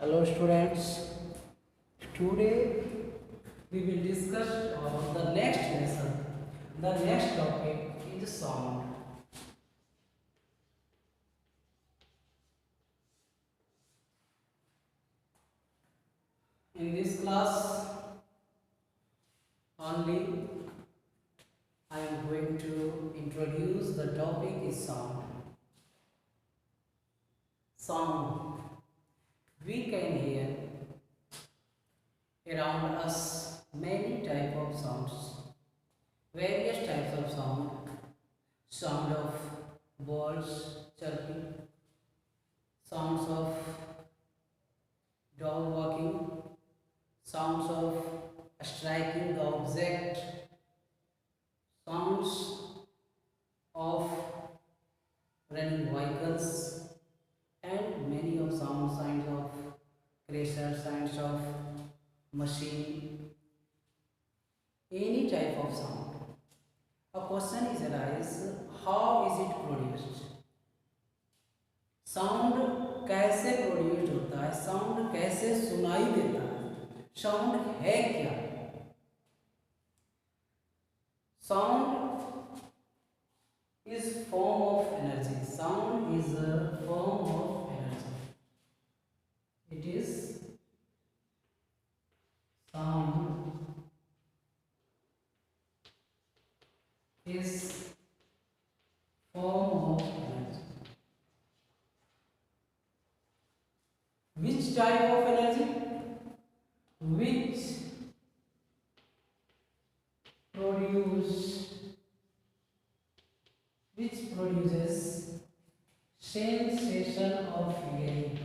Hello students, today we will discuss the next lesson. The next topic is sound. In this class only I am going to introduce the topic is sound. Sound. We can hear around us many type of sounds, various types of sound of birds chirping, sounds of dog walking, sounds of striking the object, sounds of running vehicles, and many of signs of creation, signs of machine, any type of sound. A question is arise, how is it produced? Sound कैसे produce होता है, sound कैसे सुनाई देता है, sound है क्या? Sound is form of energy. Sound is a form of energy. It is sound is form of energy. Which type of energy? Which produces sensation of hearing.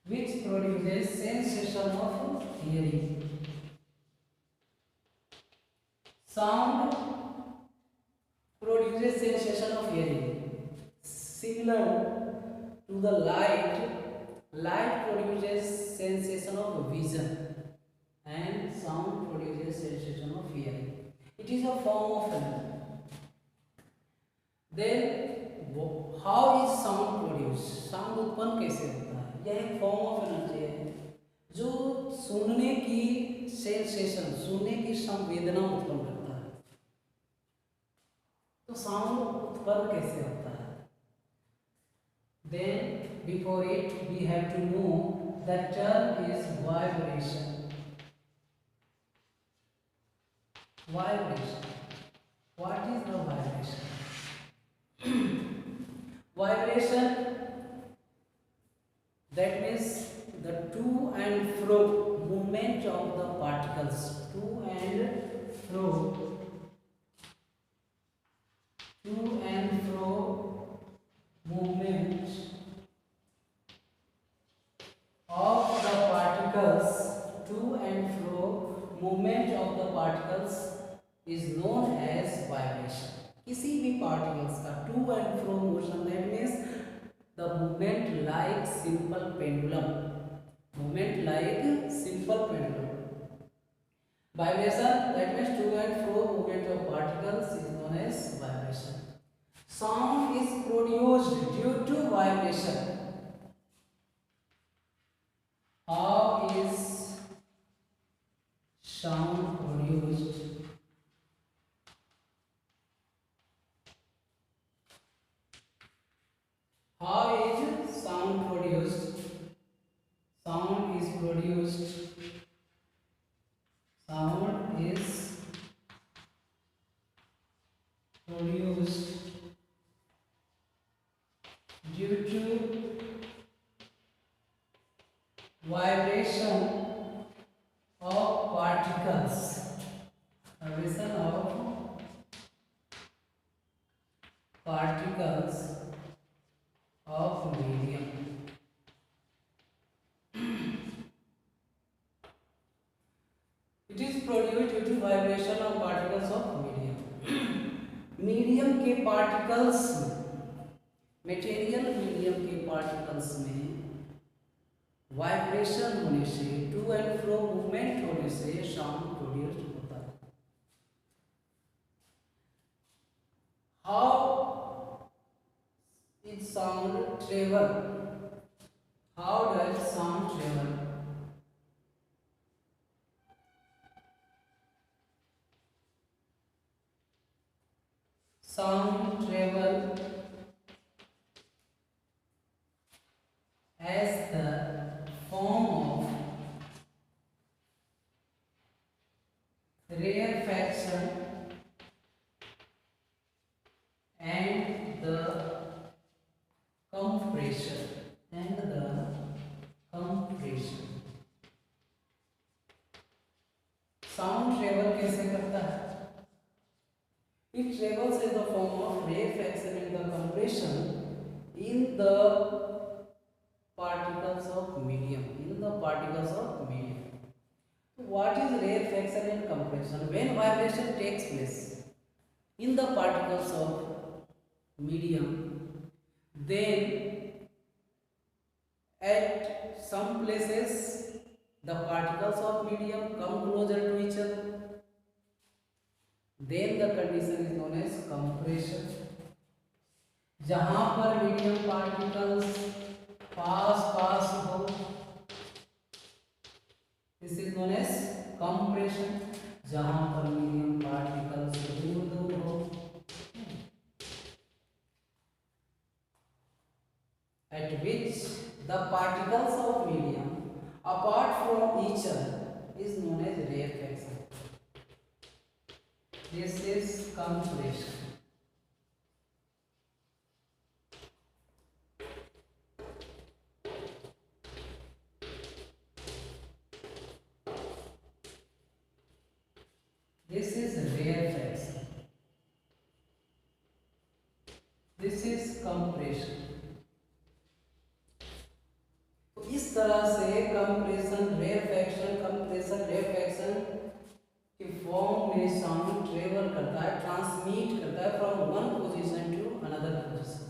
Which produces sensation of hearing. Sound produces sensation of hearing. Similar to the light produces sensation of vision, and sound produces sensation of hearing. It is a form of energy. Then how is sound produced? Sound उत्पन्न कैसे होता है? यह एक form of energy है जो सुनने की सेंसेशन, सुनने की संवेदना उत्पन्न करता है. तो साउंड उत्पन्न कैसे होता है? Then before it we have to know the term is vibration. Vibration. What is the vibration? Vibration, that means the to and fro movement of the particles. To and fro movement of the particles. To and fro movement of the particles is known as vibration. किसी भी particles का to and fro motion, that means the movement like simple pendulum. Movement like simple pendulum. Vibration, that means to and fro movement of particles is known as vibration. Sound is produced due to vibration. How is sound produced? How is sound produced? Sound is produced. Sound is produced due to vibration of particles. Vibration of particles of medium. It is produced due to vibration of particles of medium. Medium के particles, material medium के particles में vibration होने से, to and fro movement होने से sound produce होता है. How is sound travel? sound travel as the form of rarefaction and the compression sound travel कैसे करता है? It travels in the form of rarefaction and the compression in the particles of medium. What is rarefaction and compression? When vibration takes place in the particles of medium, then at some places the particles of medium come closer to each other. Then the condition is known as compression. जहां पर medium particles पास हो, this is known as compression. जहां पर medium particles दूर हो, at which the particles of medium apart from each other is known as rarefaction. This is compression. This is rarefaction. This is compression. तो इस तरह से कंप्रेशन रेयरफैक्शन के form में साउंड ट्रेवल करता है, ट्रांसमिट करता है from one position to another position.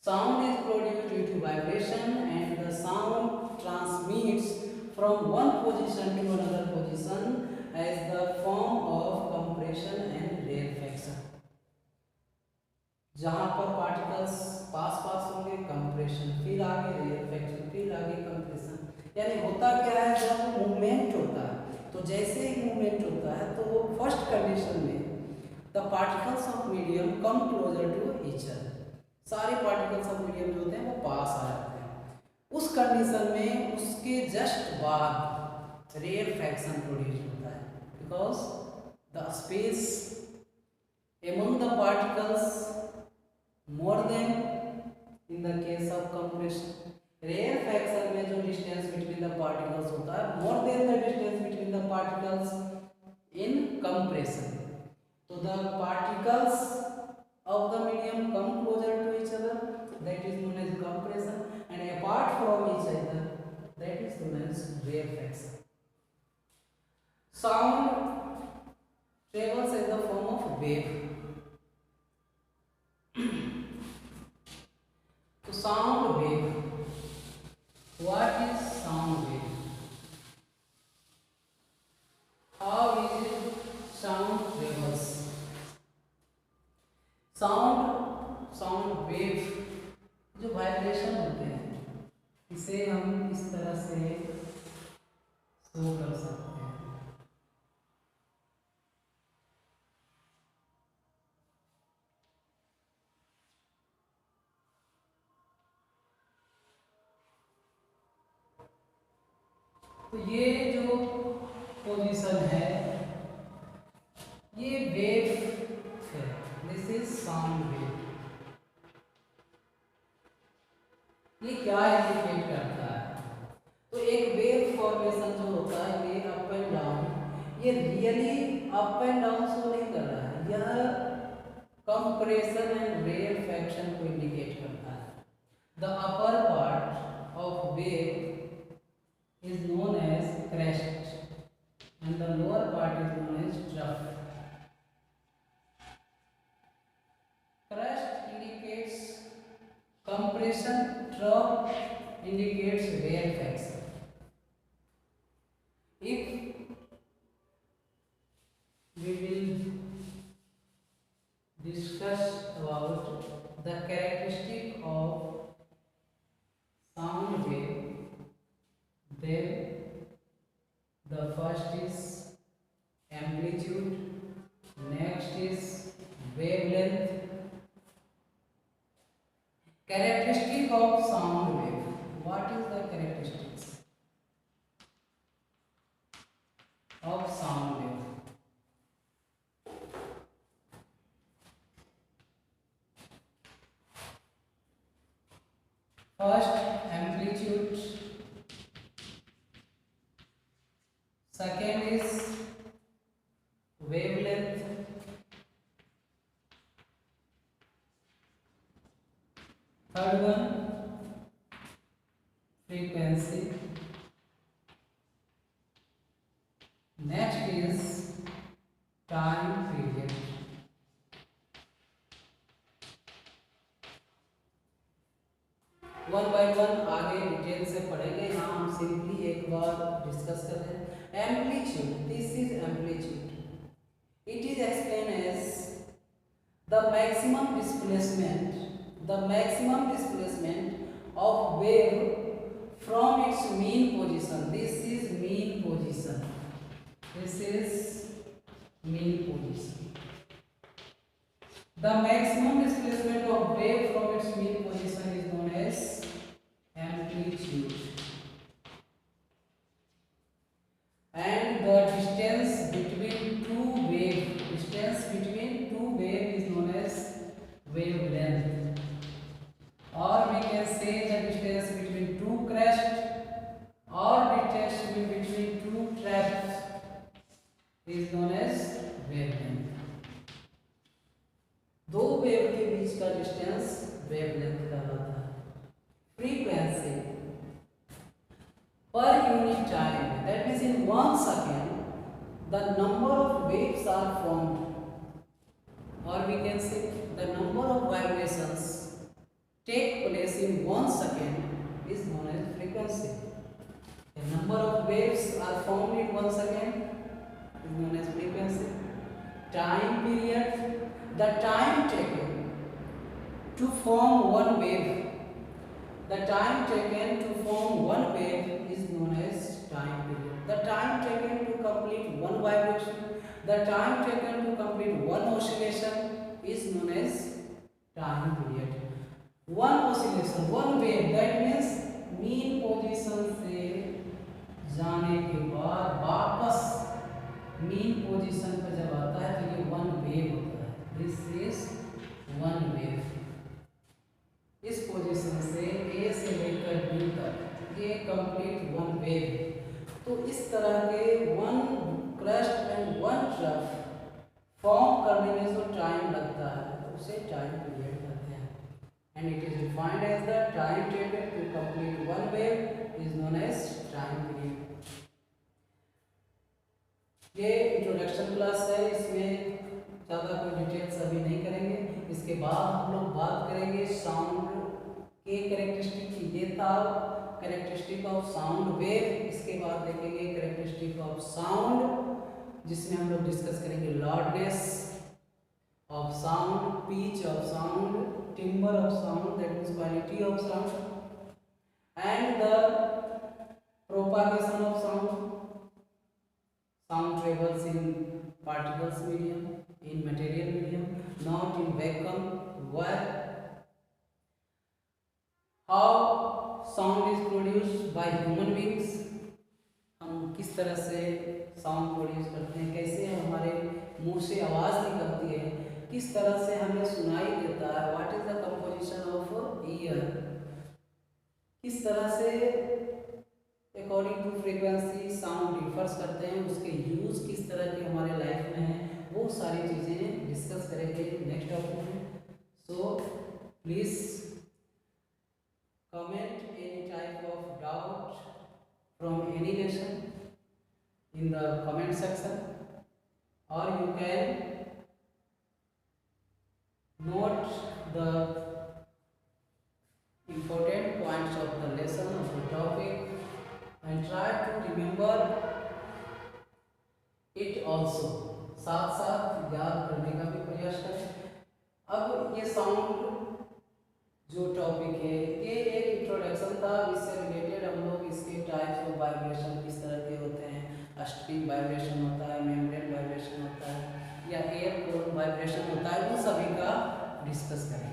Sound is produced due to vibration and the sound transmits from one position to another position as the form of compression and rarefaction. जहां पर particles पास होंगे compression, फिर आगे rarefaction, फिर आगे compression. यानी होता क्या है, जब मूवमेंट होता है तो जैसे ही मूवमेंट होता है तो वो फर्स्ट कंडीशन में the particles of medium come closer to each other. सारे पार्टिकल्स ऑफ मीडियम जो होते हैं वो पास आ जाते हैं. उस कंडीशन में उसके जस्ट बाद रेयरफैक्शन प्रोड्यूस होता है, because the space among the particles more than in the case of compression. Rarefaction में जो distance between the particles होता है more than the distance between the particles in compression. So the particles of the medium come closer to each other, that is known as compression, and apart from each other, that is known as rarefaction. Sound travels in the form of wave. So sound wave. What is sound wave? How is it sound travels? Sound wave जो vibration होते हैं, इसे हम इस तरह से show कर सकते हैं. तो ये जो पोजीशन है ये वेव है. This is sound wave. ये क्या इंडिकेट करता है? तो एक वेव फॉर्मेशन जो होता है ये अप एंड डाउन, ये really up and down show नहीं कर रहा है, यह कंप्रेशन एंड रेयरफैक्शन को इंडिकेट करता है. The upper part of wave is known as crest and the lower part is known as trough. Crest indicates compression, trough indicates rarefaction. If we will discuss about the characteristic of sound wave, then the first is amplitude, next is characteristic of sound wave. What is the characteristics of sound wave? First, amplitude. Second is wavelength. Third one, frequency. Next is time period. One by one आगे detail से पढ़ेंगे। यहाँ हम simply एक बार discuss कर रहे हैं। Amplitude, this is amplitude, it is explain as the maximum displacement of wave from its mean position. This is mean position, this is mean position. The maximum displacement of wave from its mean position is known as amplitude, and the distance between two wave is known as wavelength, or we can say the distance between two crests or distance between two traps is known as wavelength। दो wave के बीच का distance wavelength कहलाता है। Frequency per unit time, that means in 1 second the number of waves are formed, or we can say the number of vibrations take place in 1 second is known as frequency। The number of waves are formed in 1 second is known as frequency। Time period, the time taken to form one wave, the time taken to form one wave is known as time period। The time taken to complete one vibration, the time taken to complete one oscillation is known as time period। one oscillation, one wave, that means mean position से जाने के बाद वापस mean position पर जब आता है तो ये वन वेव होता है। This is one wave. इस पोजीशन से ए से लेकर बी तक ये कंप्लीट वन वेव। तो इस तरह के one crust and one trough form करने में जो टाइम लगता है तो उसे टाइम पीरियड कहते हैं। And it is defined as the time taken to complete one wave is known as time period. ये इंट्रोडक्शन क्लास है, इसमें ज़्यादा कोई डिटेल्स अभी नहीं करेंगे। इसके बाद हम लोग बात करेंगे साउंड के कैरेक्टरिस्टिक। ये था कैरेक्टरिस्टिक ऑफ साउंड वेव। इसके बाद देखेंगे कैरेक्टरिस्टिक ऑफ साउंड, जिसमें हम लोग डिस्कस करेंगे loudness of sound, pitch of sound, timber of sound, that means quality of sound, and the propagation of sound. Sound travels in particles medium, in material medium, not in vacuum. Where? How sound is produced by human beings? हम किस तरह से sound produce करते हैं, कैसे हमारे मुंह से आवाज़ निकलती है, किस तरह से हमें सुनाई देता है। What is the composition of ear, किस तरह से according to frequency sound differs करते हैं, उसके यूज़ किस तरह के हमारे लाइफ में है, वो सारी चीज़ें डिस्कस करेंगे नेक्स्ट टॉपिक में। So please comment any type of doubt from any lesson in the comment section, और you can note the important points of the lesson of the topic and try to remember it also। साथ साथ याद करने का भी प्रयास करें। अब ये साउंड जो टॉपिक है ये एक इंट्रोडक्शन था, इससे रिलेटेड हम लोग इसके टाइप्स ऑफ वाइब्रेशन किस तरह के होते हैं, स्ट्रिंग वाइब्रेशन होता है, मेम्ब्रेन वाइब्रेशन होता है, या एयर कोर वाइब्रेशन होता है, उन सभी का डिस्कस करें।